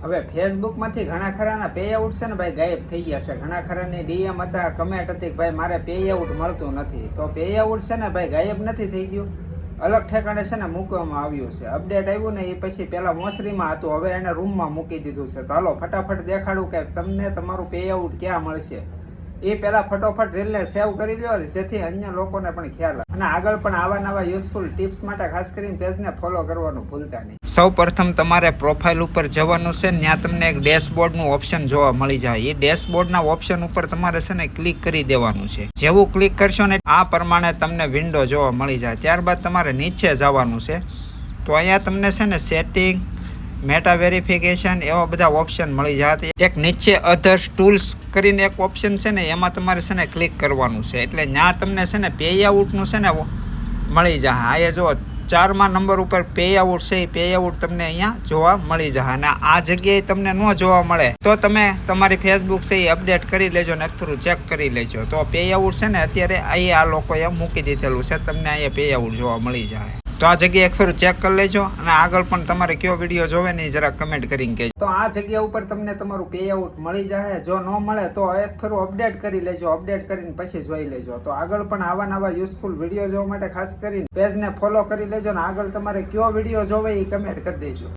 હવે ફેસબુકમાંથી ઘણા ખરાના pay out છે ને ભાઈ ગાયબ થઈ ગયા છે. ઘણા ખરાની ડીએમ હતા, કમેન્ટ હતી કે ભાઈ મારે પે આઉટ મળતું નથી. તો પે આઉટ છે ને ભાઈ ગાયબ નથી થઈ ગયું, અલગ ઠેકાણે છે ને મૂકવામાં આવ્યું છે. અપડેટ આવ્યું ને એ પછી પેલા મોસરીમાં હતું, હવે એને રૂમમાં મૂકી દીધું છે. તો હાલો ફટાફટ દેખાડું કે તમને તમારું પે આઉટ ક્યાં મળશે. એ પહેલા ફટોફટ રીલને સેવ કરી લો જેથી અન્ય લોકોને પણ ખ્યાલ આવે. અને આગળ પણ આવા નવા યુઝફુલ ટિપ્સ માટે ખાસ કરીને પેજને ફોલો કરવાનું ભૂલતા નહીં. સૌ પ્રથમ તમારે પ્રોફાઇલ ઉપર જવાનું છે, ત્યાં તમને એક ડેશબોર્ડનું ઓપ્શન જોવા મળી જાય. એ ડેશબોર્ડના ઓપ્શન ઉપર તમારે છે ને ક્લિક કરી દેવાનું છે. જેવું ક્લિક કરશો ને આ પ્રમાણે તમને વિન્ડો જોવા મળી જાય. ત્યારબાદ તમારે નીચે જવાનું છે. તો અહીંયા તમને છે ને સેટિંગ, મેટા વેરિફિકેશન એવા બધા ઓપ્શન મળી જાય. એક નીચે અધર્સ ટૂલ્સ કરીને એક ઓપ્શન છે ને એમાં તમારે છે ને ક્લિક કરવાનું છે. એટલે ત્યાં તમને છે ને પે આઉટનું છે ને મળી જાય. આ જો 4મા નંબર ઉપર પે આઉટ છે, એ પે આઉટ તમને અહીંયા જોવા મળી જાય. અને આ જગ્યાએ તમને ન જોવા મળે તો તમે તમારી ફેસબુક છે એ અપડેટ કરી લેજો ને થોડું ચેક કરી લેજો. તો પે આઉટ છે ને અત્યારે અહીંયા આ લોકોએ મૂકી દીધેલું છે, તમને અહીંયા પે આઉટ જોવા મળી જાય. તો આ જગ્યાએ એક ફેરું ચેક કરી લેજો. અને આગળ પણ તમારે કયો વિડીયો જોવે ને જરા કમેન્ટ કરીને કહેજો. તો આ જગ્યા ઉપર તમને તમારું પે આઉટ મળી જાય. જો ન મળે તો એક ફેરું અપડેટ કરી લેજો, અપડેટ કરીને પછી જોઈ લેજો. તો આગળ પણ આવા નવા યુઝફુલ વિડીયો જોવા માટે ખાસ કરીને પેજને ફોલો કરી લેજો. ને આગળ તમારે કયો વિડીયો જોવે એ કમેન્ટ કરી દેજો.